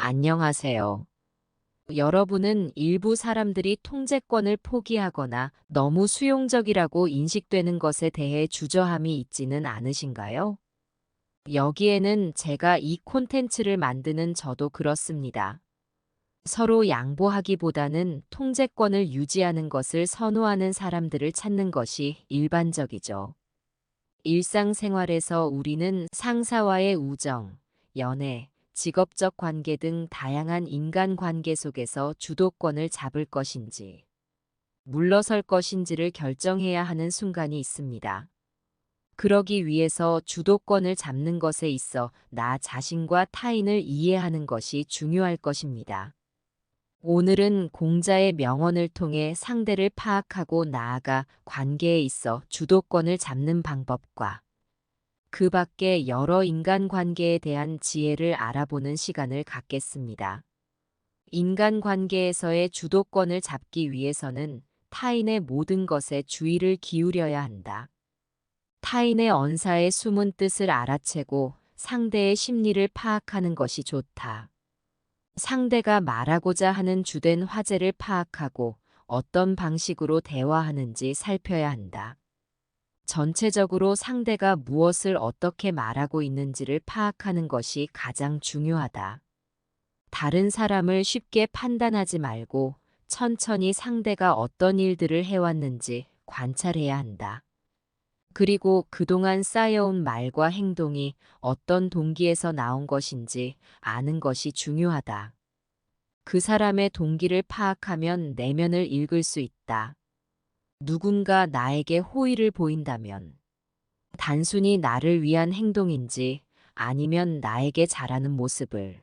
안녕하세요. 여러분은 일부 사람들이 통제권을 포기하거나 너무 수용적이라고 인식되는 것에 대해 주저함이 있지는 않으신가요? 여기에는 제가 이 콘텐츠를 만드는 저도 그렇습니다. 서로 양보하기보다는 통제권을 유지하는 것을 선호하는 사람들을 찾는 것이 일반적이죠. 일상생활에서 우리는 상사와의 우정, 연애, 직업적 관계 등 다양한 인간관계 속에서 주도권을 잡을 것인지, 물러설 것인지를 결정해야 하는 순간이 있습니다. 그러기 위해서 주도권을 잡는 것에 있어 나 자신과 타인을 이해하는 것이 중요할 것입니다. 오늘은 공자의 명언을 통해 상대를 파악하고 나아가 관계에 있어 주도권을 잡는 방법과 그 밖에 여러 인간관계에 대한 지혜를 알아보는 시간을 갖겠습니다. 인간관계에서의 주도권을 잡기 위해서는 타인의 모든 것에 주의를 기울여야 한다. 타인의 언사의 숨은 뜻을 알아채고 상대의 심리를 파악하는 것이 좋다. 상대가 말하고자 하는 주된 화제를 파악하고 어떤 방식으로 대화하는지 살펴야 한다. 전체적으로 상대가 무엇을 어떻게 말하고 있는지를 파악하는 것이 가장 중요하다. 다른 사람을 쉽게 판단하지 말고 천천히 상대가 어떤 일들을 해왔는지 관찰해야 한다. 그리고 그동안 쌓여온 말과 행동이 어떤 동기에서 나온 것인지 아는 것이 중요하다. 그 사람의 동기를 파악하면 내면을 읽을 수 있다. 누군가 나에게 호의를 보인다면 단순히 나를 위한 행동인지 아니면 나에게 잘하는 모습을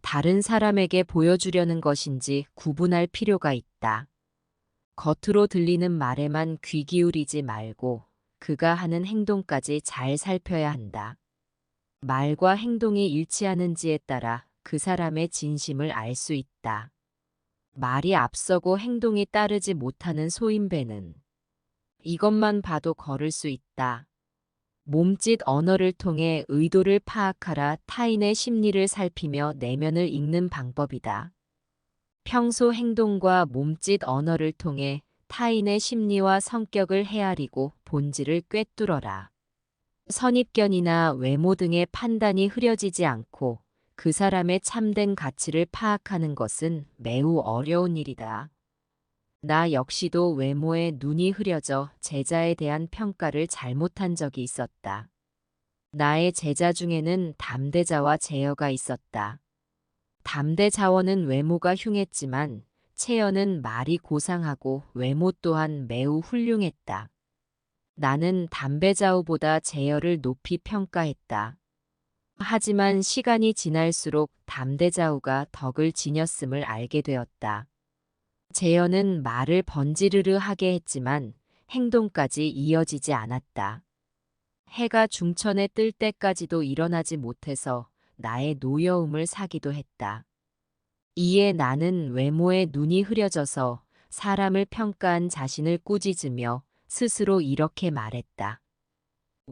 다른 사람에게 보여주려는 것인지 구분할 필요가 있다. 겉으로 들리는 말에만 귀 기울이지 말고 그가 하는 행동까지 잘 살펴야 한다. 말과 행동이 일치하는지에 따라 그 사람의 진심을 알 수 있다. 말이 앞서고 행동이 따르지 못하는 소인배는 이것만 봐도 걸을 수 있다. 몸짓 언어를 통해 의도를 파악하라. 타인의 심리를 살피며 내면을 읽는 방법이다. 평소 행동과 몸짓 언어를 통해 타인의 심리와 성격을 헤아리고 본질을 꿰뚫어라. 선입견이나 외모 등의 판단이 흐려지지 않고 그 사람의 참된 가치를 파악하는 것은 매우 어려운 일이다. 나 역시도 외모에 눈이 흐려져 제자에 대한 평가를 잘못한 적이 있었다. 나의 제자 중에는 담대자와 제여가 있었다. 담대자원은 외모가 흉했지만 채연은 말이 고상하고 외모 또한 매우 훌륭했다. 나는 담배자우보다 제여를 높이 평가했다. 하지만 시간이 지날수록 담대자우가 덕을 지녔음을 알게 되었다. 제여는 말을 번지르르 하게 했지만 행동까지 이어지지 않았다. 해가 중천에 뜰 때까지도 일어나지 못해서 나의 노여움을 사기도 했다. 이에 나는 외모에 눈이 흐려져서 사람을 평가한 자신을 꾸짖으며 스스로 이렇게 말했다.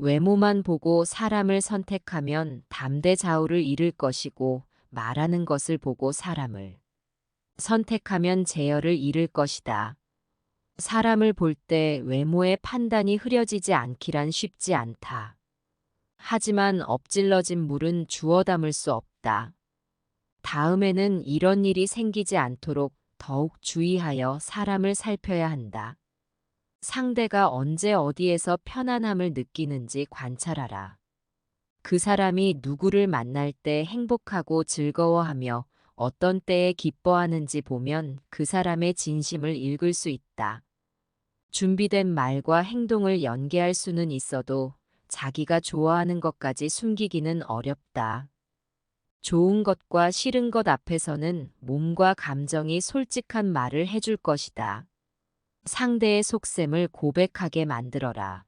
외모만 보고 사람을 선택하면 담대자우를 잃을 것이고 말하는 것을 보고 사람을 선택하면 제어를 잃을 것이다. 사람을 볼 때 외모의 판단이 흐려지지 않기란 쉽지 않다. 하지만 엎질러진 물은 주워 담을 수 없다. 다음에는 이런 일이 생기지 않도록 더욱 주의하여 사람을 살펴야 한다. 상대가 언제 어디에서 편안함을 느끼는지 관찰하라. 그 사람이 누구를 만날 때 행복하고 즐거워하며 어떤 때에 기뻐하는지 보면 그 사람의 진심을 읽을 수 있다. 준비된 말과 행동을 연계할 수는 있어도 자기가 좋아하는 것까지 숨기기는 어렵다. 좋은 것과 싫은 것 앞에서는 몸과 감정이 솔직한 말을 해줄 것이다. 상대의 속셈을 고백하게 만들어라.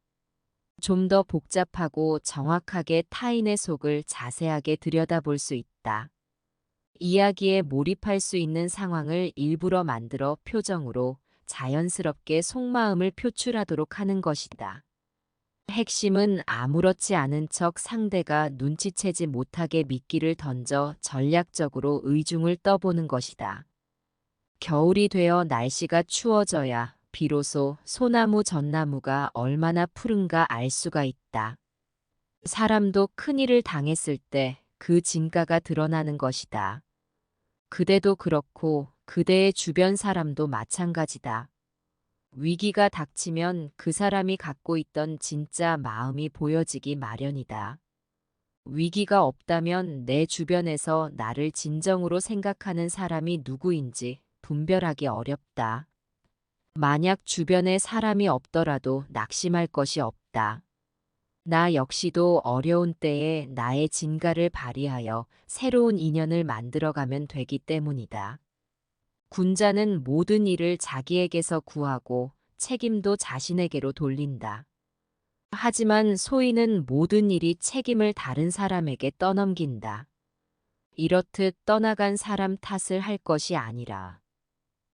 좀 더 복잡하고 정확하게 타인의 속을 자세하게 들여다볼 수 있다. 이야기에 몰입할 수 있는 상황을 일부러 만들어 표정으로 자연스럽게 속마음을 표출하도록 하는 것이다. 핵심은 아무렇지 않은 척 상대가 눈치채지 못하게 미끼를 던져 전략적으로 의중을 떠보는 것이다. 겨울이 되어 날씨가 추워져야 비로소 소나무 전나무가 얼마나 푸른가 알 수가 있다. 사람도 큰일을 당했을 때 그 진가가 드러나는 것이다. 그대도 그렇고 그대의 주변 사람도 마찬가지다. 위기가 닥치면 그 사람이 갖고 있던 진짜 마음이 보여지기 마련이다. 위기가 없다면 내 주변에서 나를 진정으로 생각하는 사람이 누구인지 분별하기 어렵다. 만약 주변에 사람이 없더라도 낙심할 것이 없다. 나 역시도 어려운 때에 나의 진가를 발휘하여 새로운 인연을 만들어가면 되기 때문이다. 군자는 모든 일을 자기에게서 구하고 책임도 자신에게로 돌린다. 하지만 소인은 모든 일이 책임을 다른 사람에게 떠넘긴다. 이렇듯 떠나간 사람 탓을 할 것이 아니라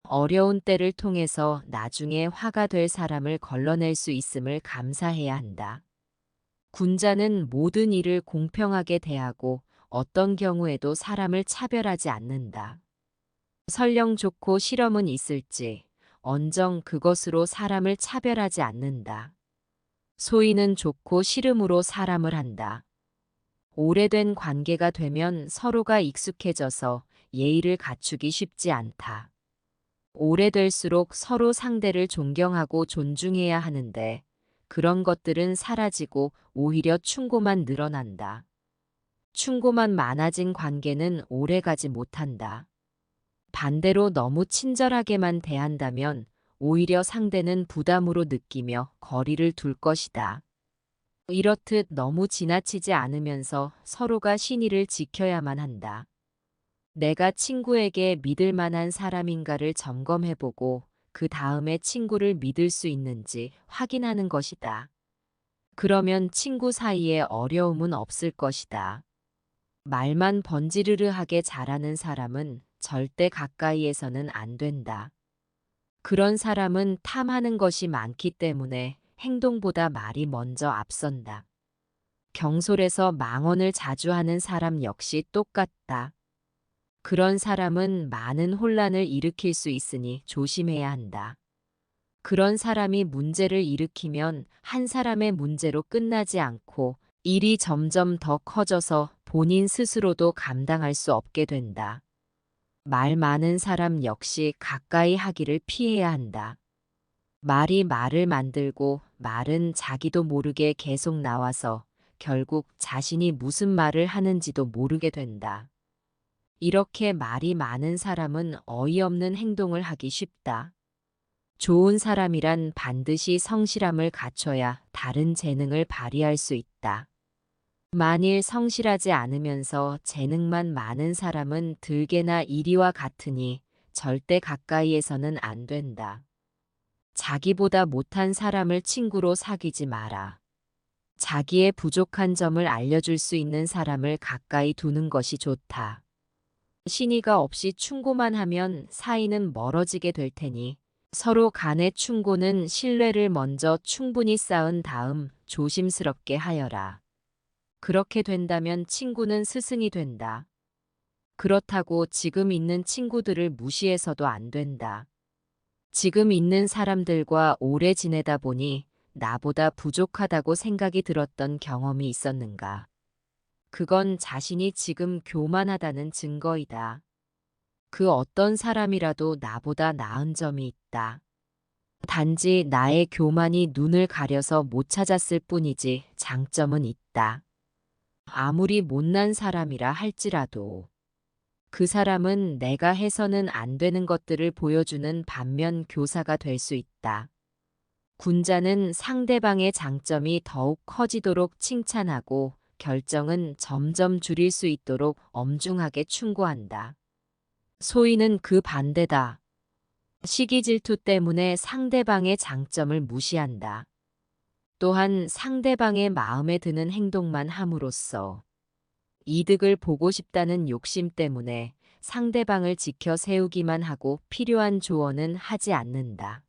어려운 때를 통해서 나중에 화가 될 사람을 걸러낼 수 있음을 감사해야 한다. 군자는 모든 일을 공평하게 대하고 어떤 경우에도 사람을 차별하지 않는다. 설령 좋고 싫음은 있을지 언정 그것으로 사람을 차별하지 않는다. 소인은 좋고 싫음으로 사람을 한다. 오래된 관계가 되면 서로가 익숙해져서 예의를 갖추기 쉽지 않다. 오래될수록 서로 상대를 존경하고 존중해야 하는데 그런 것들은 사라지고 오히려 충고만 늘어난다. 충고만 많아진 관계는 오래가지 못한다. 반대로 너무 친절하게만 대한다면 오히려 상대는 부담으로 느끼며 거리를 둘 것이다. 이렇듯 너무 지나치지 않으면서 서로가 신의를 지켜야만 한다. 내가 친구에게 믿을 만한 사람인가를 점검해보고 그 다음에 친구를 믿을 수 있는지 확인하는 것이다. 그러면 친구 사이에 어려움은 없을 것이다. 말만 번지르르하게 잘하는 사람은 절대 가까이에서는 안 된다. 그런 사람은 탐하는 것이 많기 때문에 행동보다 말이 먼저 앞선다. 경솔해서 망언을 자주 하는 사람 역시 똑같다. 그런 사람은 많은 혼란을 일으킬 수 있으니 조심해야 한다. 그런 사람이 문제를 일으키면 한 사람의 문제로 끝나지 않고 일이 점점 더 커져서 본인 스스로도 감당할 수 없게 된다. 말 많은 사람 역시 가까이 하기를 피해야 한다. 말이 말을 만들고 말은 자기도 모르게 계속 나와서 결국 자신이 무슨 말을 하는지도 모르게 된다. 이렇게 말이 많은 사람은 어이없는 행동을 하기 쉽다. 좋은 사람이란 반드시 성실함을 갖춰야 다른 재능을 발휘할 수 있다. 만일 성실하지 않으면서 재능만 많은 사람은 들개나 이리와 같으니 절대 가까이에서는 안 된다. 자기보다 못한 사람을 친구로 사귀지 마라. 자기의 부족한 점을 알려줄 수 있는 사람을 가까이 두는 것이 좋다. 신의가 없이 충고만 하면 사이는 멀어지게 될 테니 서로 간의 충고는 신뢰를 먼저 충분히 쌓은 다음 조심스럽게 하여라. 그렇게 된다면 친구는 스승이 된다. 그렇다고 지금 있는 친구들을 무시해서도 안 된다. 지금 있는 사람들과 오래 지내다 보니 나보다 부족하다고 생각이 들었던 경험이 있었는가? 그건 자신이 지금 교만하다는 증거이다. 그 어떤 사람이라도 나보다 나은 점이 있다. 단지 나의 교만이 눈을 가려서 못 찾았을 뿐이지 장점은 있다. 아무리 못난 사람이라 할지라도 그 사람은 내가 해서는 안 되는 것들을 보여주는 반면 교사가 될 수 있다. 군자는 상대방의 장점이 더욱 커지도록 칭찬하고 결정은 점점 줄일 수 있도록 엄중하게 충고한다. 소인은 그 반대다. 시기 질투 때문에 상대방의 장점을 무시한다. 또한 상대방의 마음에 드는 행동만 함으로써 이득을 보고 싶다는 욕심 때문에 상대방을 지켜 세우기만 하고 필요한 조언은 하지 않는다.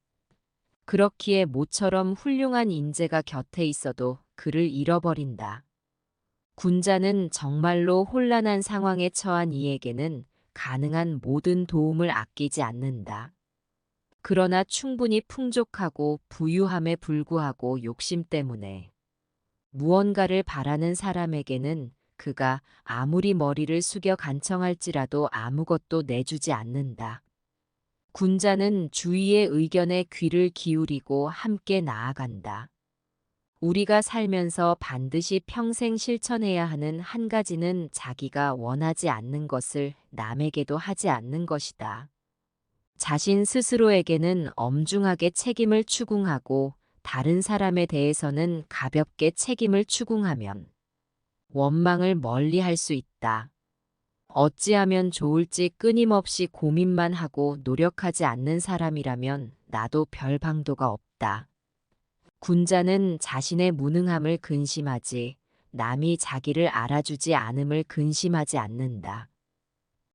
그렇기에 모처럼 훌륭한 인재가 곁에 있어도 그를 잃어버린다. 군자는 정말로 혼란한 상황에 처한 이에게는 가능한 모든 도움을 아끼지 않는다. 그러나 충분히 풍족하고 부유함에 불구하고 욕심 때문에 무언가를 바라는 사람에게는 그가 아무리 머리를 숙여 간청할지라도 아무것도 내주지 않는다. 군자는 주위의 의견에 귀를 기울이고 함께 나아간다. 우리가 살면서 반드시 평생 실천해야 하는 한 가지는 자기가 원하지 않는 것을 남에게도 하지 않는 것이다. 자신 스스로에게는 엄중하게 책임을 추궁하고 다른 사람에 대해서는 가볍게 책임을 추궁하면 원망을 멀리할 수 있다. 어찌하면 좋을지 끊임없이 고민만 하고 노력하지 않는 사람이라면 나도 별 방도가 없다. 군자는 자신의 무능함을 근심하지 남이 자기를 알아주지 않음을 근심하지 않는다.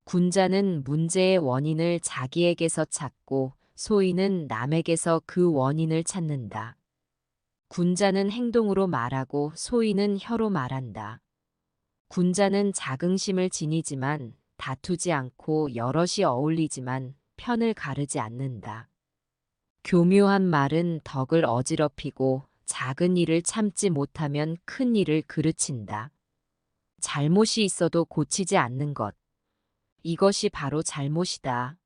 군자는 문제의 원인을 자기에게서 찾고 소인은 남에게서 그 원인을 찾는다. 군자는 행동으로 말하고 소인은 혀로 말한다. 군자는 자긍심을 지니지만 다투지 않고 여럿이 어울리지만 편을 가르지 않는다. 교묘한 말은 덕을 어지럽히고 작은 일을 참지 못하면 큰 일을 그르친다. 잘못이 있어도 고치지 않는 것. 이것이 바로 잘못이다.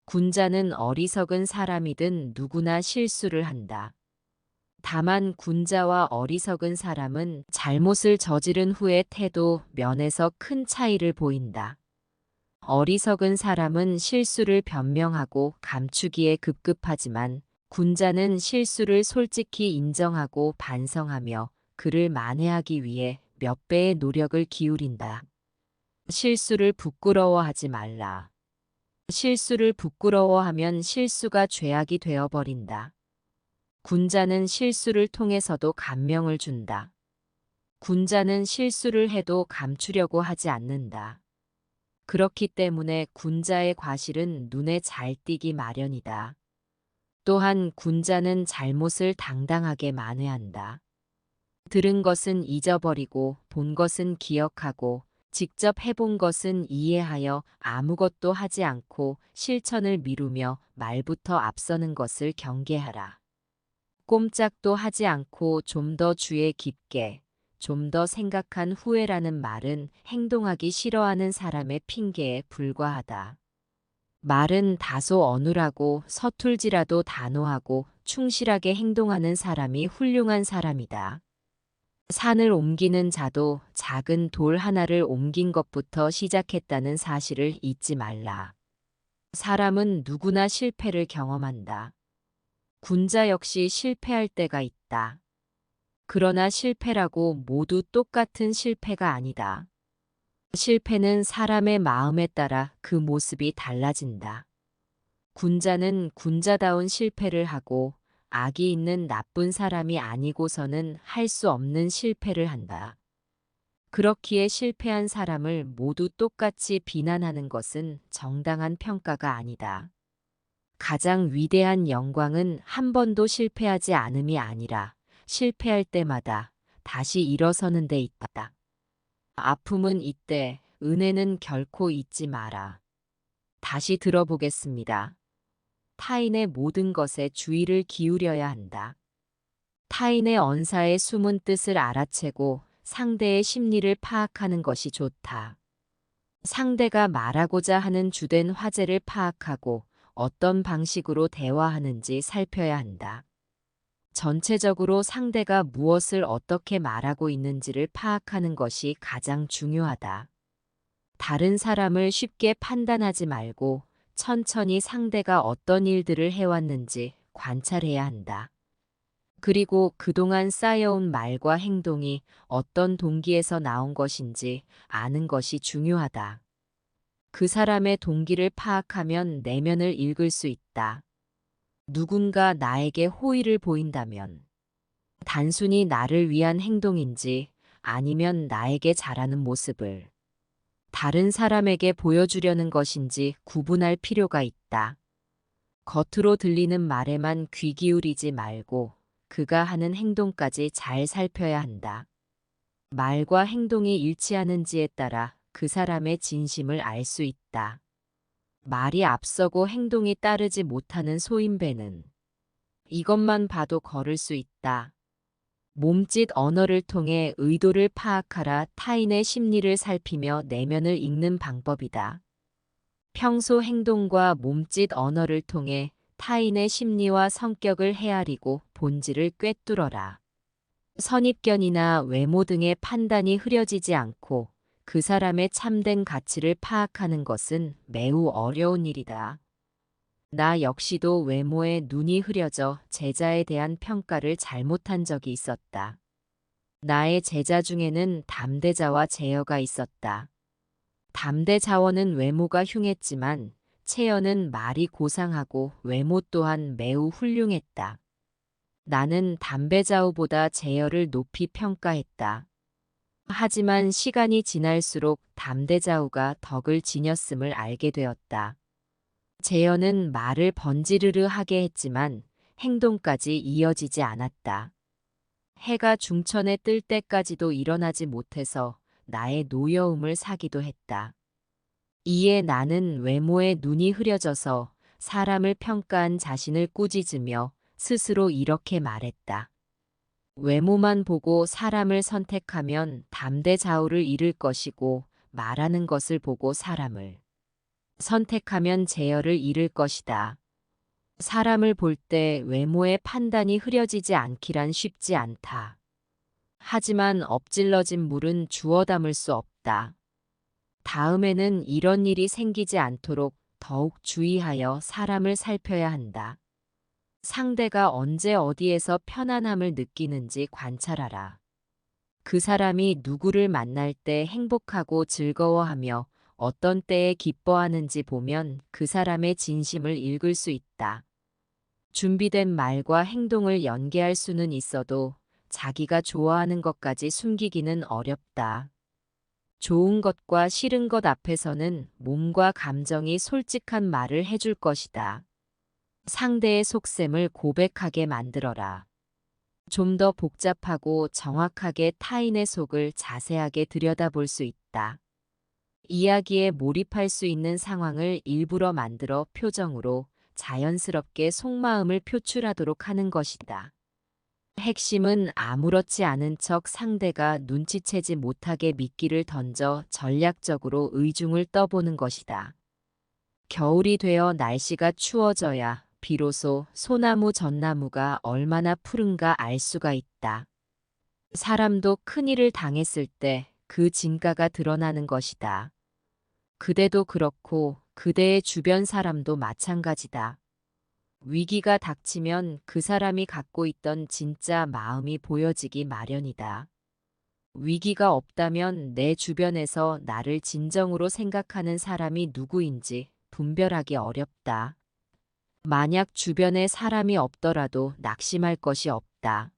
군자는 어리석은 사람이든 누구나 실수를 한다. 다만 군자와 어리석은 사람은 잘못을 저지른 후의 태도, 면에서 큰 차이를 보인다. 어리석은 사람은 실수를 변명하고 감추기에 급급하지만 군자는 실수를 솔직히 인정하고 반성하며 그를 만회하기 위해 몇 배의 노력을 기울인다. 실수를 부끄러워하지 말라. 실수를 부끄러워하면 실수가 죄악이 되어버린다. 군자는 실수를 통해서도 감명을 준다. 군자는 실수를 해도 감추려고 하지 않는다. 그렇기 때문에 군자의 과실은 눈에 잘 띄기 마련이다. 또한 군자는 잘못을 당당하게 만회한다. 들은 것은 잊어버리고 본 것은 기억하고 직접 해본 것은 이해하여 아무것도 하지 않고 실천을 미루며 말부터 앞서는 것을 경계하라. 꼼짝도 하지 않고 좀 더 주의 깊게, 좀 더 생각한 후회라는 말은 행동하기 싫어하는 사람의 핑계에 불과하다. 말은 다소 어눌하고 서툴지라도 단호하고 충실하게 행동하는 사람이 훌륭한 사람이다. 산을 옮기는 자도 작은 돌 하나를 옮긴 것부터 시작했다는 사실을 잊지 말라. 사람은 누구나 실패를 경험한다. 군자 역시 실패할 때가 있다. 그러나 실패라고 모두 똑같은 실패가 아니다. 실패는 사람의 마음에 따라 그 모습이 달라진다. 군자는 군자다운 실패를 하고 악이 있는 나쁜 사람이 아니고서는 할 수 없는 실패를 한다. 그렇기에 실패한 사람을 모두 똑같이 비난하는 것은 정당한 평가가 아니다. 가장 위대한 영광은 한 번도 실패하지 않음이 아니라 실패할 때마다 다시 일어서는 데 있다. 아픔은 이때, 은혜는 결코 잊지 마라. 다시 들어보겠습니다. 타인의 모든 것에 주의를 기울여야 한다. 타인의 언사의 숨은 뜻을 알아채고 상대의 심리를 파악하는 것이 좋다. 상대가 말하고자 하는 주된 화제를 파악하고 어떤 방식으로 대화하는지 살펴야 한다. 전체적으로 상대가 무엇을 어떻게 말하고 있는지를 파악하는 것이 가장 중요하다. 다른 사람을 쉽게 판단하지 말고 천천히 상대가 어떤 일들을 해왔는지 관찰해야 한다. 그리고 그동안 쌓여온 말과 행동이 어떤 동기에서 나온 것인지 아는 것이 중요하다. 그 사람의 동기를 파악하면 내면을 읽을 수 있다. 누군가 나에게 호의를 보인다면 단순히 나를 위한 행동인지 아니면 나에게 잘하는 모습을 다른 사람에게 보여주려는 것인지 구분할 필요가 있다. 겉으로 들리는 말에만 귀 기울이지 말고 그가 하는 행동까지 잘 살펴야 한다. 말과 행동이 일치하는지에 따라 그 사람의 진심을 알 수 있다. 말이 앞서고 행동이 따르지 못하는 소인배는 이것만 봐도 거를 수 있다. 몸짓 언어를 통해 의도를 파악하라. 타인의 심리를 살피며 내면을 읽는 방법이다. 평소 행동과 몸짓 언어를 통해 타인의 심리와 성격을 헤아리고 본질을 꿰뚫어라. 선입견이나 외모 등의 판단이 흐려지지 않고 그 사람의 참된 가치를 파악하는 것은 매우 어려운 일이다. 나 역시도 외모에 눈이 흐려져 제자에 대한 평가를 잘못한 적이 있었다. 나의 제자 중에는 담대자와 제여가 있었다. 담대자원은 외모가 흉했지만 채여는 말이 고상하고 외모 또한 매우 훌륭했다. 나는 담배자우보다 제여를 높이 평가했다. 하지만 시간이 지날수록 담대자우가 덕을 지녔음을 알게 되었다. 제여는 말을 번지르르 하게 했지만 행동까지 이어지지 않았다. 해가 중천에 뜰 때까지도 일어나지 못해서 나의 노여움을 사기도 했다. 이에 나는 외모에 눈이 흐려져서 사람을 평가한 자신을 꾸짖으며 스스로 이렇게 말했다. 외모만 보고 사람을 선택하면 담대자우를 잃을 것이고 말하는 것을 보고 사람을 선택하면 제어를 잃을 것이다. 사람을 볼 때 외모의 판단이 흐려지지 않기란 쉽지 않다. 하지만 엎질러진 물은 주워 담을 수 없다. 다음에는 이런 일이 생기지 않도록 더욱 주의하여 사람을 살펴야 한다. 상대가 언제 어디에서 편안함을 느끼는지 관찰하라. 그 사람이 누구를 만날 때 행복하고 즐거워하며 어떤 때에 기뻐하는지 보면 그 사람의 진심을 읽을 수 있다. 준비된 말과 행동을 연계할 수는 있어도 자기가 좋아하는 것까지 숨기기는 어렵다. 좋은 것과 싫은 것 앞에서는 몸과 감정이 솔직한 말을 해줄 것이다. 상대의 속셈을 고백하게 만들어라. 좀 더 복잡하고 정확하게 타인의 속을 자세하게 들여다볼 수 있다. 이야기에 몰입할 수 있는 상황을 일부러 만들어 표정으로 자연스럽게 속마음을 표출하도록 하는 것이다. 핵심은 아무렇지 않은 척 상대가 눈치채지 못하게 미끼를 던져 전략적으로 의중을 떠보는 것이다. 겨울이 되어 날씨가 추워져야 비로소 소나무 전나무가 얼마나 푸른가 알 수가 있다. 사람도 큰일을 당했을 때 그 진가가 드러나는 것이다. 그대도 그렇고 그대의 주변 사람도 마찬가지다. 위기가 닥치면 그 사람이 갖고 있던 진짜 마음이 보여지기 마련이다. 위기가 없다면 내 주변에서 나를 진정으로 생각하는 사람이 누구인지 분별하기 어렵다. 만약 주변에 사람이 없더라도 낙심할 것이 없다.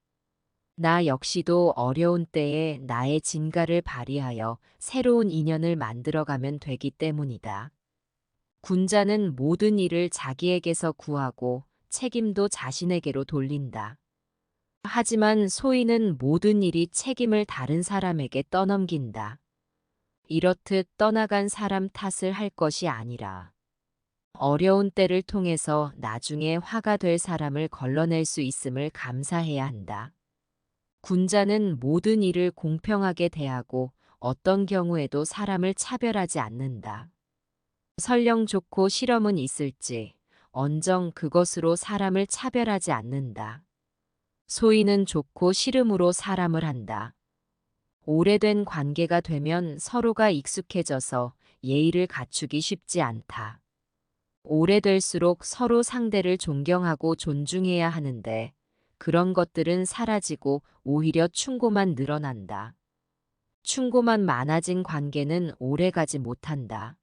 나 역시도 어려운 때에 나의 진가를 발휘하여 새로운 인연을 만들어가면 되기 때문이다. 군자는 모든 일을 자기에게서 구하고 책임도 자신에게로 돌린다. 하지만 소인은 모든 일이 책임을 다른 사람에게 떠넘긴다. 이렇듯 떠나간 사람 탓을 할 것이 아니라 어려운 때를 통해서 나중에 화가 될 사람을 걸러낼 수 있음을 감사해야 한다. 군자는 모든 일을 공평하게 대하고 어떤 경우에도 사람을 차별하지 않는다. 설령 좋고 싫음은 있을지 언정 그것으로 사람을 차별하지 않는다. 소인은 좋고 싫음으로 사람을 한다. 오래된 관계가 되면 서로가 익숙해져서 예의를 갖추기 쉽지 않다. 오래될수록 서로 상대를 존경하고 존중해야 하는데 그런 것들은 사라지고 오히려 충고만 늘어난다. 충고만 많아진 관계는 오래가지 못한다.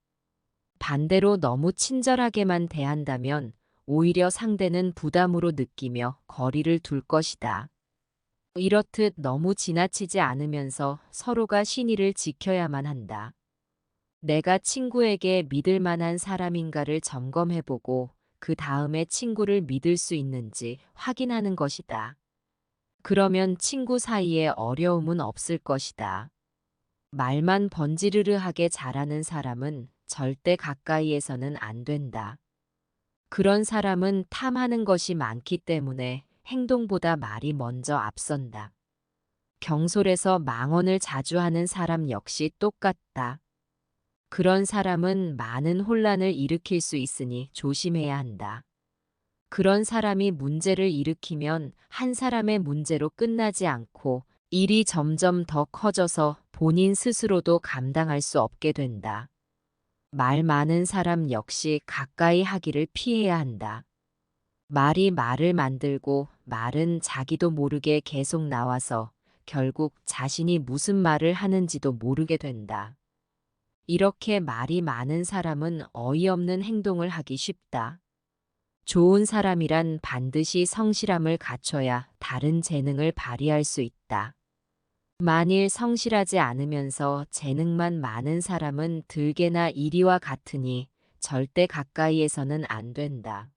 반대로 너무 친절하게만 대한다면 오히려 상대는 부담으로 느끼며 거리를 둘 것이다. 이렇듯 너무 지나치지 않으면서 서로가 신의를 지켜야만 한다. 내가 친구에게 믿을 만한 사람인가를 점검해보고 그 다음에 친구를 믿을 수 있는지 확인하는 것이다. 그러면 친구 사이에 어려움은 없을 것이다. 말만 번지르르하게 잘하는 사람은 절대 가까이에서는 안 된다. 그런 사람은 탐하는 것이 많기 때문에 행동보다 말이 먼저 앞선다. 경솔해서 망언을 자주 하는 사람 역시 똑같다. 그런 사람은 많은 혼란을 일으킬 수 있으니 조심해야 한다. 그런 사람이 문제를 일으키면 한 사람의 문제로 끝나지 않고 일이 점점 더 커져서 본인 스스로도 감당할 수 없게 된다. 말 많은 사람 역시 가까이 하기를 피해야 한다. 말이 말을 만들고 말은 자기도 모르게 계속 나와서 결국 자신이 무슨 말을 하는지도 모르게 된다. 이렇게 말이 많은 사람은 어이없는 행동을 하기 쉽다. 좋은 사람이란 반드시 성실함을 갖춰야 다른 재능을 발휘할 수 있다. 만일 성실하지 않으면서 재능만 많은 사람은 들개나 이리와 같으니 절대 가까이에서는 안 된다.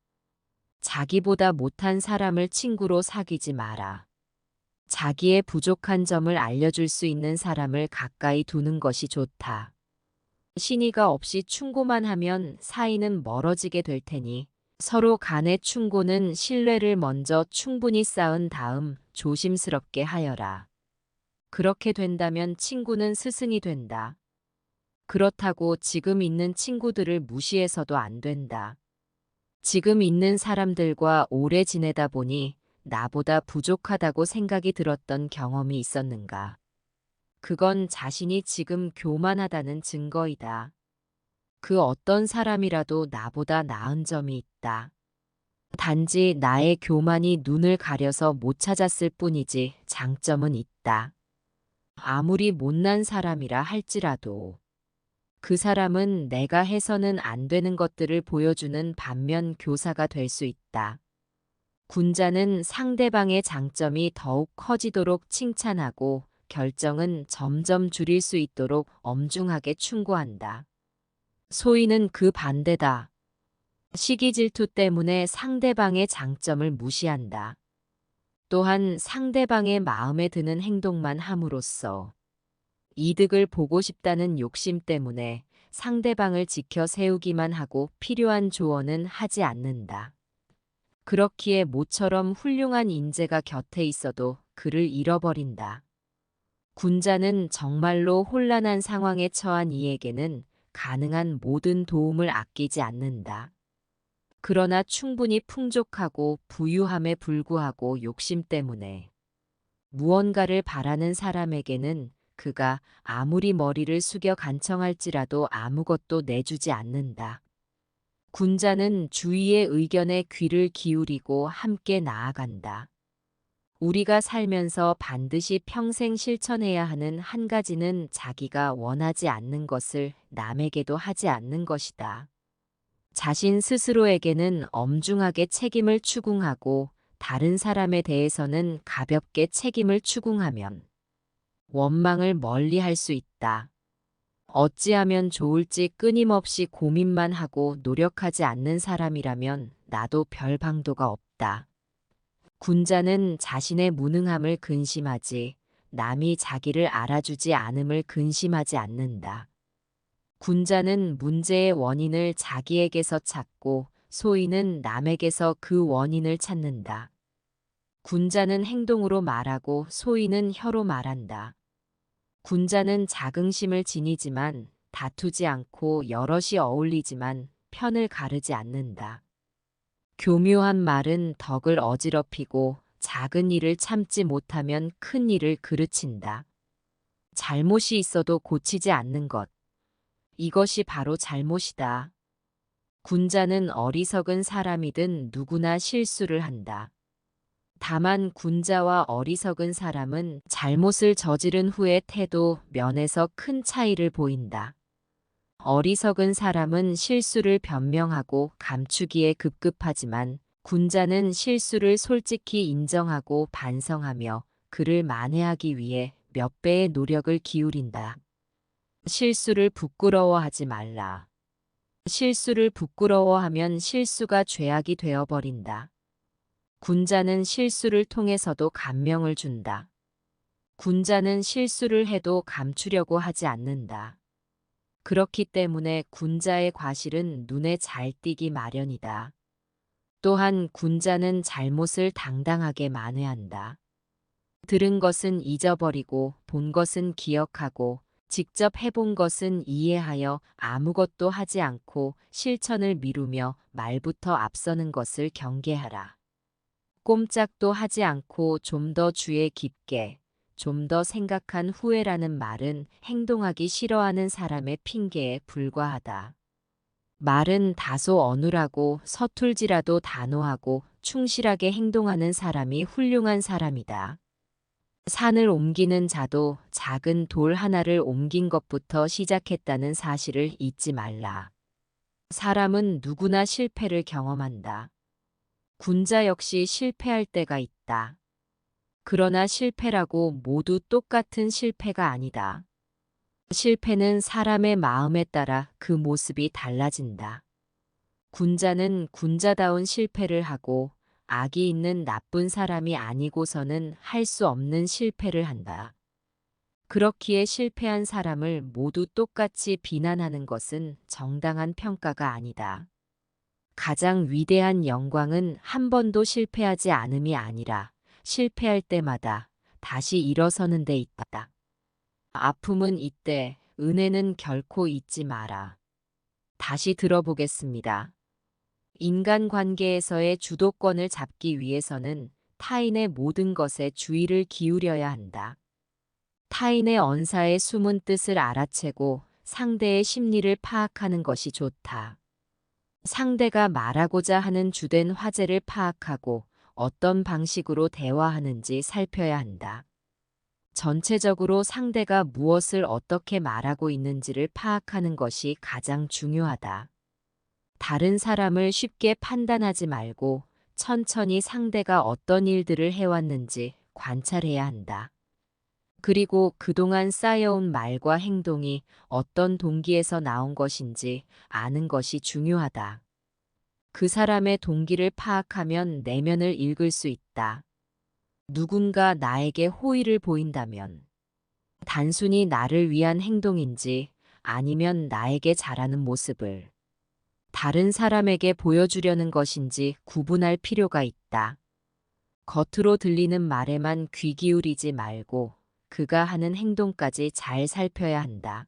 자기보다 못한 사람을 친구로 사귀지 마라. 자기의 부족한 점을 알려줄 수 있는 사람을 가까이 두는 것이 좋다. 신의가 없이 충고만 하면 사이는 멀어지게 될 테니 서로 간의 충고는 신뢰를 먼저 충분히 쌓은 다음 조심스럽게 하여라. 그렇게 된다면 친구는 스승이 된다. 그렇다고 지금 있는 친구들을 무시해서도 안 된다. 지금 있는 사람들과 오래 지내다 보니 나보다 부족하다고 생각이 들었던 경험이 있었는가? 그건 자신이 지금 교만하다는 증거이다. 그 어떤 사람이라도 나보다 나은 점이 있다. 단지 나의 교만이 눈을 가려서 못 찾았을 뿐이지 장점은 있다. 아무리 못난 사람이라 할지라도 그 사람은 내가 해서는 안 되는 것들을 보여주는 반면 교사가 될 수 있다. 군자는 상대방의 장점이 더욱 커지도록 칭찬하고 결정은 점점 줄일 수 있도록 엄중하게 충고한다. 소인은 그 반대다. 시기 질투 때문에 상대방의 장점을 무시한다. 또한 상대방의 마음에 드는 행동만 함으로써 이득을 보고 싶다는 욕심 때문에 상대방을 지켜 세우기만 하고 필요한 조언은 하지 않는다. 그렇기에 모처럼 훌륭한 인재가 곁에 있어도 그를 잃어버린다. 군자는 정말로 혼란한 상황에 처한 이에게는 가능한 모든 도움을 아끼지 않는다. 그러나 충분히 풍족하고 부유함에 불구하고 욕심 때문에 무언가를 바라는 사람에게는 그가 아무리 머리를 숙여 간청할지라도 아무것도 내주지 않는다. 군자는 주위의 의견에 귀를 기울이고 함께 나아간다. 우리가 살면서 반드시 평생 실천해야 하는 한 가지는 자기가 원하지 않는 것을 남에게도 하지 않는 것이다. 자신 스스로에게는 엄중하게 책임을 추궁하고 다른 사람에 대해서는 가볍게 책임을 추궁하면 원망을 멀리할 수 있다. 어찌하면 좋을지 끊임없이 고민만 하고 노력하지 않는 사람이라면 나도 별 방도가 없다. 군자는 자신의 무능함을 근심하지 남이 자기를 알아주지 않음을 근심하지 않는다. 군자는 문제의 원인을 자기에게서 찾고 소인은 남에게서 그 원인을 찾는다. 군자는 행동으로 말하고 소인은 혀로 말한다. 군자는 자긍심을 지니지만 다투지 않고 여럿이 어울리지만 편을 가르지 않는다. 교묘한 말은 덕을 어지럽히고 작은 일을 참지 못하면 큰 일을 그르친다. 잘못이 있어도 고치지 않는 것. 이것이 바로 잘못이다. 군자는 어리석은 사람이든 누구나 실수를 한다. 다만 군자와 어리석은 사람은 잘못을 저지른 후의 태도, 면에서 큰 차이를 보인다. 어리석은 사람은 실수를 변명하고 감추기에 급급하지만 군자는 실수를 솔직히 인정하고 반성하며 그를 만회하기 위해 몇 배의 노력을 기울인다. 실수를 부끄러워하지 말라. 실수를 부끄러워하면 실수가 죄악이 되어버린다. 군자는 실수를 통해서도 감명을 준다. 군자는 실수를 해도 감추려고 하지 않는다. 그렇기 때문에 군자의 과실은 눈에 잘 띄기 마련이다. 또한 군자는 잘못을 당당하게 만회한다. 들은 것은 잊어버리고 본 것은 기억하고 직접 해본 것은 이해하여 아무것도 하지 않고 실천을 미루며 말부터 앞서는 것을 경계하라. 꼼짝도 하지 않고 좀 더 주의 깊게, 좀 더 생각한 후에라는 말은 행동하기 싫어하는 사람의 핑계에 불과하다. 말은 다소 어눌하고 서툴지라도 단호하고 충실하게 행동하는 사람이 훌륭한 사람이다. 산을 옮기는 자도 작은 돌 하나를 옮긴 것부터 시작했다는 사실을 잊지 말라. 사람은 누구나 실패를 경험한다. 군자 역시 실패할 때가 있다. 그러나 실패라고 모두 똑같은 실패가 아니다. 실패는 사람의 마음에 따라 그 모습이 달라진다. 군자는 군자다운 실패를 하고 악이 있는 나쁜 사람이 아니고서는 할 수 없는 실패를 한다. 그렇기에 실패한 사람을 모두 똑같이 비난하는 것은 정당한 평가가 아니다. 가장 위대한 영광은 한 번도 실패하지 않음이 아니라 실패할 때마다 다시 일어서는 데 있다. 아픔은 이때, 은혜는 결코 잊지 마라. 다시 들어보겠습니다. 인간관계에서의 주도권을 잡기 위해서는 타인의 모든 것에 주의를 기울여야 한다. 타인의 언사의 숨은 뜻을 알아채고 상대의 심리를 파악하는 것이 좋다. 상대가 말하고자 하는 주된 화제를 파악하고 어떤 방식으로 대화하는지 살펴야 한다. 전체적으로 상대가 무엇을 어떻게 말하고 있는지를 파악하는 것이 가장 중요하다. 다른 사람을 쉽게 판단하지 말고 천천히 상대가 어떤 일들을 해왔는지 관찰해야 한다. 그리고 그동안 쌓여온 말과 행동이 어떤 동기에서 나온 것인지 아는 것이 중요하다. 그 사람의 동기를 파악하면 내면을 읽을 수 있다. 누군가 나에게 호의를 보인다면 단순히 나를 위한 행동인지 아니면 나에게 잘하는 모습을 다른 사람에게 보여주려는 것인지 구분할 필요가 있다. 겉으로 들리는 말에만 귀 기울이지 말고 그가 하는 행동까지 잘 살펴야 한다.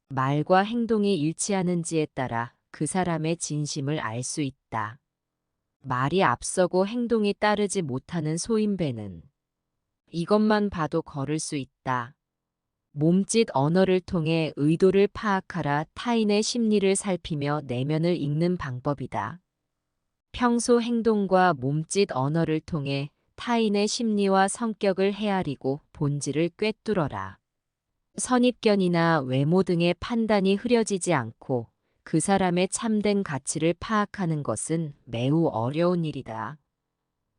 말과 행동이 일치하는지에 따라 그 사람의 진심을 알 수 있다. 말이 앞서고 행동이 따르지 못하는 소인배는 이것만 봐도 거를 수 있다. 몸짓 언어를 통해 의도를 파악하라. 타인의 심리를 살피며 내면을 읽는 방법이다. 평소 행동과 몸짓 언어를 통해 타인의 심리와 성격을 헤아리고 본질을 꿰뚫어라. 선입견이나 외모 등의 판단이 흐려지지 않고 그 사람의 참된 가치를 파악하는 것은 매우 어려운 일이다.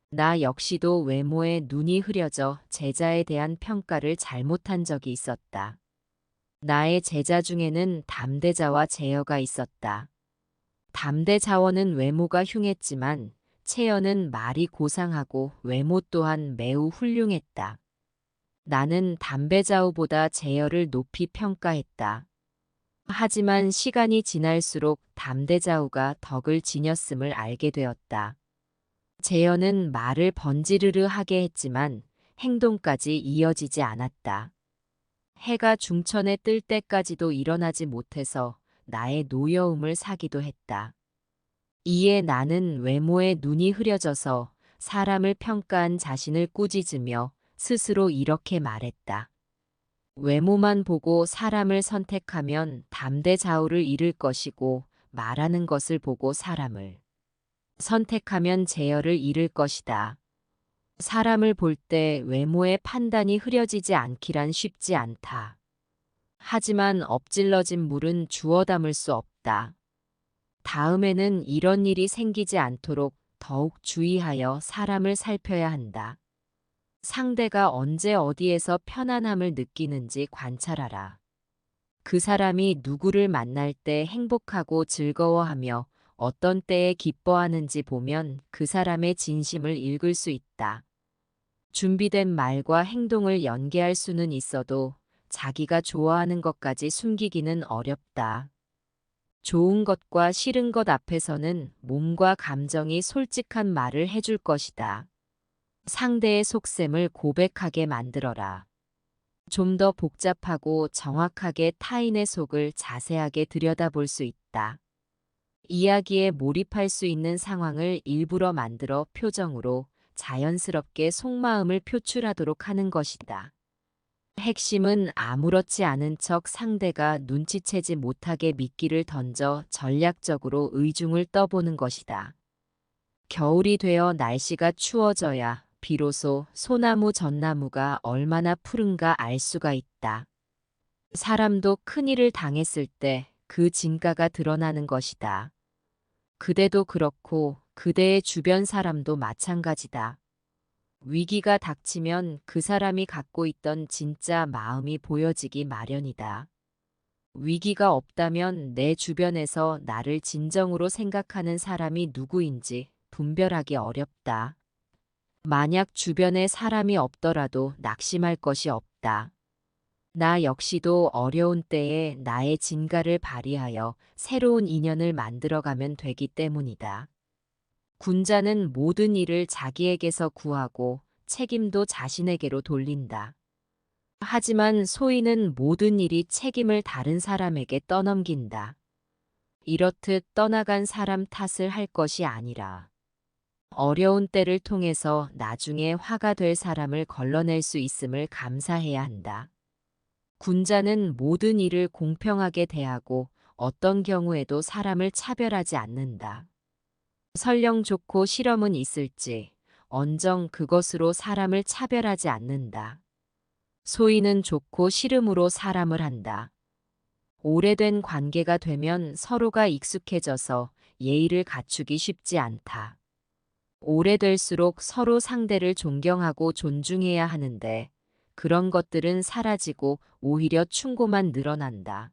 나 역시도 외모에 눈이 흐려져 제자에 대한 평가를 잘못한 적이 있었다. 나의 제자 중에는 담대자와 제여가 있었다. 담대자원은 외모가 흉했지만 채연은 말이 고상하고 외모 또한 매우 훌륭했다. 나는 담배자우보다 제여를 높이 평가했다. 하지만 시간이 지날수록 담대자우가 덕을 지녔음을 알게 되었다. 제여는 말을 번지르르 하게 했지만 행동까지 이어지지 않았다. 해가 중천에 뜰 때까지도 일어나지 못해서 나의 노여움을 사기도 했다. 이에 나는 외모에 눈이 흐려져서 사람을 평가한 자신을 꾸짖으며 스스로 이렇게 말했다. 외모만 보고 사람을 선택하면 담대자우를 잃을 것이고 말하는 것을 보고 사람을 선택하면 제어를 잃을 것이다. 사람을 볼 때 외모의 판단이 흐려지지 않기란 쉽지 않다. 하지만 엎질러진 물은 주워 담을 수 없다. 다음에는 이런 일이 생기지 않도록 더욱 주의하여 사람을 살펴야 한다. 상대가 언제 어디에서 편안함을 느끼는지 관찰하라. 그 사람이 누구를 만날 때 행복하고 즐거워하며 어떤 때에 기뻐하는지 보면 그 사람의 진심을 읽을 수 있다. 준비된 말과 행동을 연계할 수는 있어도 자기가 좋아하는 것까지 숨기기는 어렵다. 좋은 것과 싫은 것 앞에서는 몸과 감정이 솔직한 말을 해줄 것이다. 상대의 속셈을 고백하게 만들어라. 좀 더 복잡하고 정확하게 타인의 속을 자세하게 들여다볼 수 있다. 이야기에 몰입할 수 있는 상황을 일부러 만들어 표정으로 자연스럽게 속마음을 표출하도록 하는 것이다. 핵심은 아무렇지 않은 척 상대가 눈치채지 못하게 미끼를 던져 전략적으로 의중을 떠보는 것이다. 겨울이 되어 날씨가 추워져야 비로소 소나무 전나무가 얼마나 푸른가 알 수가 있다. 사람도 큰일을 당했을 때 그 진가가 드러나는 것이다. 그대도 그렇고 그대의 주변 사람도 마찬가지다. 위기가 닥치면 그 사람이 갖고 있던 진짜 마음이 보여지기 마련이다. 위기가 없다면 내 주변에서 나를 진정으로 생각하는 사람이 누구인지 분별하기 어렵다. 만약 주변에 사람이 없더라도 낙심할 것이 없다. 나 역시도 어려운 때에 나의 진가를 발휘하여 새로운 인연을 만들어가면 되기 때문이다. 군자는 모든 일을 자기에게서 구하고 책임도 자신에게로 돌린다. 하지만 소인은 모든 일이 책임을 다른 사람에게 떠넘긴다. 이렇듯 떠나간 사람 탓을 할 것이 아니라 어려운 때를 통해서 나중에 화가 될 사람을 걸러낼 수 있음을 감사해야 한다. 군자는 모든 일을 공평하게 대하고 어떤 경우에도 사람을 차별하지 않는다. 설령 좋고 싫음은 있을지 언정 그것으로 사람을 차별하지 않는다. 소인은 좋고 싫음으로 사람을 한다. 오래된 관계가 되면 서로가 익숙해져서 예의를 갖추기 쉽지 않다. 오래될수록 서로 상대를 존경하고 존중해야 하는데 그런 것들은 사라지고 오히려 충고만 늘어난다.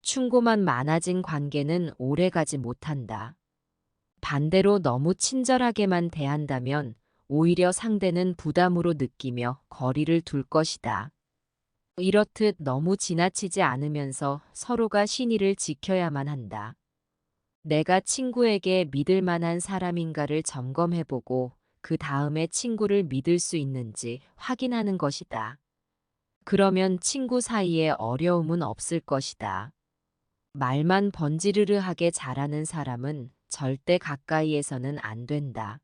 충고만 많아진 관계는 오래가지 못한다. 반대로 너무 친절하게만 대한다면 오히려 상대는 부담으로 느끼며 거리를 둘 것이다. 이렇듯 너무 지나치지 않으면서 서로가 신의를 지켜야만 한다. 내가 친구에게 믿을 만한 사람인가를 점검해보고 그 다음에 친구를 믿을 수 있는지 확인하는 것이다. 그러면 친구 사이에 어려움은 없을 것이다. 말만 번지르르하게 잘하는 사람은 절대 가까이에서는 안 된다.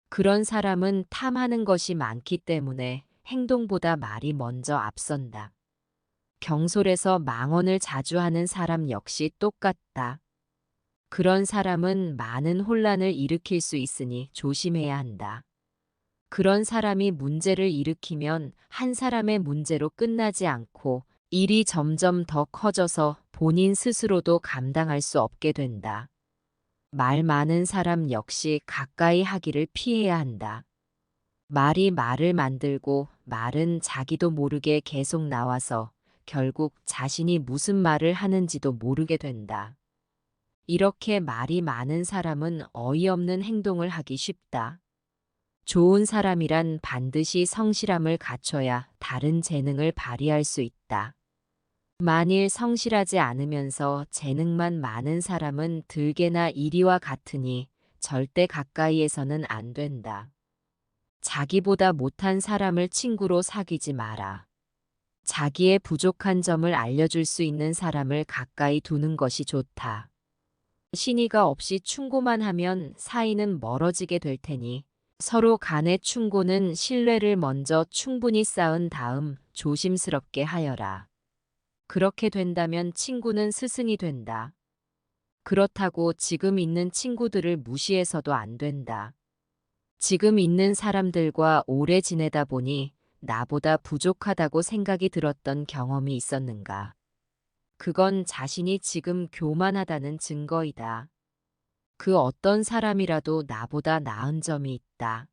그런 사람은 탐하는 것이 많기 때문에 행동보다 말이 먼저 앞선다. 경솔해서 망언을 자주 하는 사람 역시 똑같다. 그런 사람은 많은 혼란을 일으킬 수 있으니 조심해야 한다. 그런 사람이 문제를 일으키면 한 사람의 문제로 끝나지 않고 일이 점점 더 커져서 본인 스스로도 감당할 수 없게 된다. 말 많은 사람 역시 가까이 하기를 피해야 한다. 말이 말을 만들고 말은 자기도 모르게 계속 나와서 결국 자신이 무슨 말을 하는지도 모르게 된다. 이렇게 말이 많은 사람은 어이없는 행동을 하기 쉽다. 좋은 사람이란 반드시 성실함을 갖춰야 다른 재능을 발휘할 수 있다. 만일 성실하지 않으면서 재능만 많은 사람은 들개나 이리와 같으니 절대 가까이에서는 안 된다. 자기보다 못한 사람을 친구로 사귀지 마라. 자기의 부족한 점을 알려줄 수 있는 사람을 가까이 두는 것이 좋다. 신의가 없이 충고만 하면 사이는 멀어지게 될 테니 서로 간의 충고는 신뢰를 먼저 충분히 쌓은 다음 조심스럽게 하여라. 그렇게 된다면 친구는 스승이 된다. 그렇다고 지금 있는 친구들을 무시해서도 안 된다. 지금 있는 사람들과 오래 지내다 보니 나보다 부족하다고 생각이 들었던 경험이 있었는가? 그건 자신이 지금 교만하다는 증거이다. 그 어떤 사람이라도 나보다 나은 점이 있다.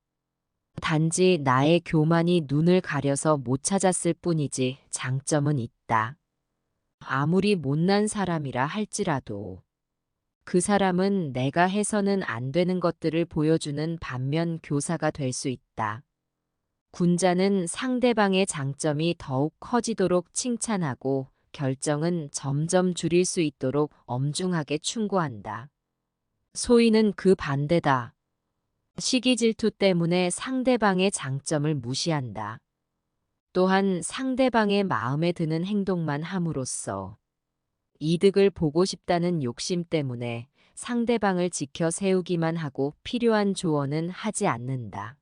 단지 나의 교만이 눈을 가려서 못 찾았을 뿐이지 장점은 있다. 아무리 못난 사람이라 할지라도 그 사람은 내가 해서는 안 되는 것들을 보여주는 반면 교사가 될 수 있다. 군자는 상대방의 장점이 더욱 커지도록 칭찬하고 결정은 점점 줄일 수 있도록 엄중하게 충고한다. 소인은 그 반대다. 시기 질투 때문에 상대방의 장점을 무시한다. 또한 상대방의 마음에 드는 행동만 함으로써 이득을 보고 싶다는 욕심 때문에 상대방을 지켜 세우기만 하고 필요한 조언은 하지 않는다.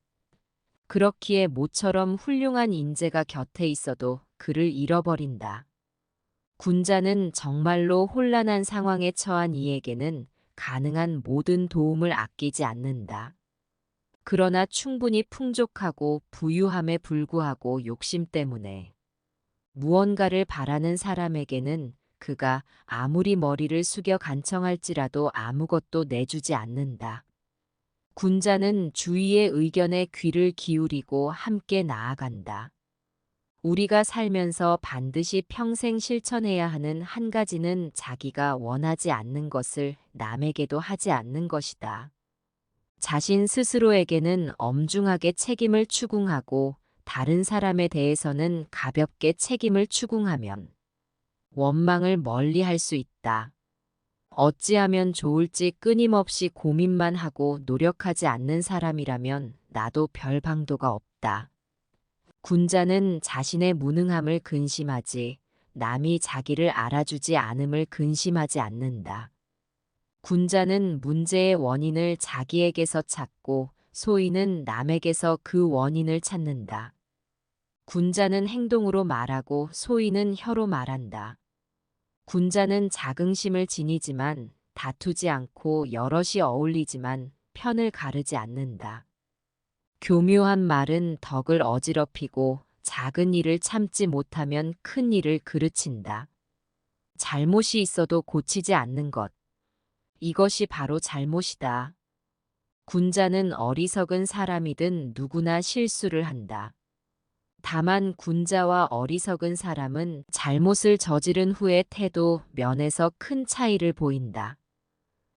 그렇기에 모처럼 훌륭한 인재가 곁에 있어도 그를 잃어버린다. 군자는 정말로 혼란한 상황에 처한 이에게는 가능한 모든 도움을 아끼지 않는다. 그러나 충분히 풍족하고 부유함에 불구하고 욕심 때문에 무언가를 바라는 사람에게는 그가 아무리 머리를 숙여 간청할지라도 아무것도 내주지 않는다. 군자는 주위의 의견에 귀를 기울이고 함께 나아간다. 우리가 살면서 반드시 평생 실천해야 하는 한 가지는 자기가 원하지 않는 것을 남에게도 하지 않는 것이다. 자신 스스로에게는 엄중하게 책임을 추궁하고 다른 사람에 대해서는 가볍게 책임을 추궁하면 원망을 멀리할 수 있다. 어찌하면 좋을지 끊임없이 고민만 하고 노력하지 않는 사람이라면 나도 별 방도가 없다. 군자는 자신의 무능함을 근심하지 남이 자기를 알아주지 않음을 근심하지 않는다. 군자는 문제의 원인을 자기에게서 찾고 소인은 남에게서 그 원인을 찾는다. 군자는 행동으로 말하고 소인은 혀로 말한다. 군자는 자긍심을 지니지만 다투지 않고 여럿이 어울리지만 편을 가르지 않는다. 교묘한 말은 덕을 어지럽히고 작은 일을 참지 못하면 큰 일을 그르친다. 잘못이 있어도 고치지 않는 것. 이것이 바로 잘못이다. 군자는 어리석은 사람이든 누구나 실수를 한다. 다만 군자와 어리석은 사람은 잘못을 저지른 후의 태도, 면에서 큰 차이를 보인다.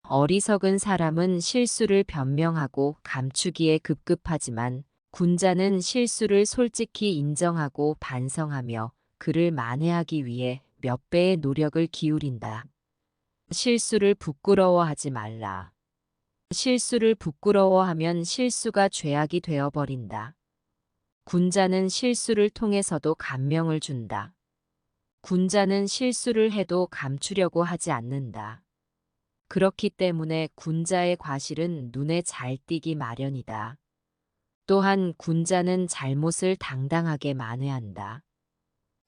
어리석은 사람은 실수를 변명하고 감추기에 급급하지만 군자는 실수를 솔직히 인정하고 반성하며 그를 만회하기 위해 몇 배의 노력을 기울인다. 실수를 부끄러워하지 말라. 실수를 부끄러워하면 실수가 죄악이 되어버린다. 군자는 실수를 통해서도 감명을 준다. 군자는 실수를 해도 감추려고 하지 않는다. 그렇기 때문에 군자의 과실은 눈에 잘 띄기 마련이다. 또한 군자는 잘못을 당당하게 만회한다.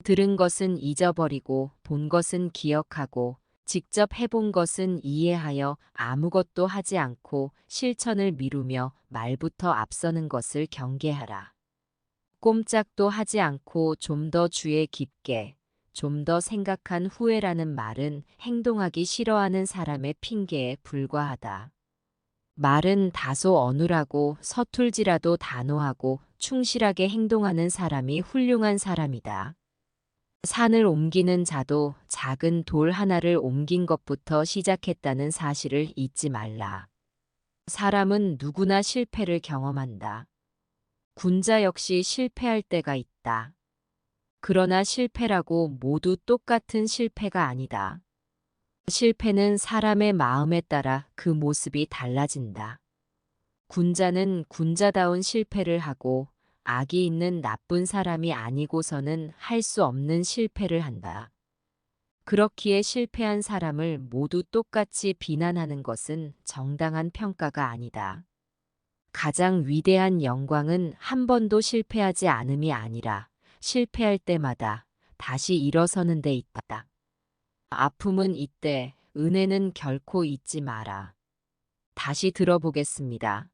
들은 것은 잊어버리고 본 것은 기억하고 직접 해본 것은 이해하여 아무것도 하지 않고 실천을 미루며 말부터 앞서는 것을 경계하라. 꼼짝도 하지 않고 좀 더 주의 깊게, 좀 더 생각한 후에라는 말은 행동하기 싫어하는 사람의 핑계에 불과하다. 말은 다소 어눌하고 서툴지라도 단호하고 충실하게 행동하는 사람이 훌륭한 사람이다. 산을 옮기는 자도 작은 돌 하나를 옮긴 것부터 시작했다는 사실을 잊지 말라. 사람은 누구나 실패를 경험한다. 군자 역시 실패할 때가 있다. 그러나 실패라고 모두 똑같은 실패가 아니다. 실패는 사람의 마음에 따라 그 모습이 달라진다. 군자는 군자다운 실패를 하고 악이 있는 나쁜 사람이 아니고서는 할 수 없는 실패를 한다. 그렇기에 실패한 사람을 모두 똑같이 비난하는 것은 정당한 평가가 아니다. 가장 위대한 영광은 한 번도 실패하지 않음이 아니라 실패할 때마다 다시 일어서는 데 있다. 아픔은 이때, 은혜는 결코 잊지 마라. 다시 들어보겠습니다.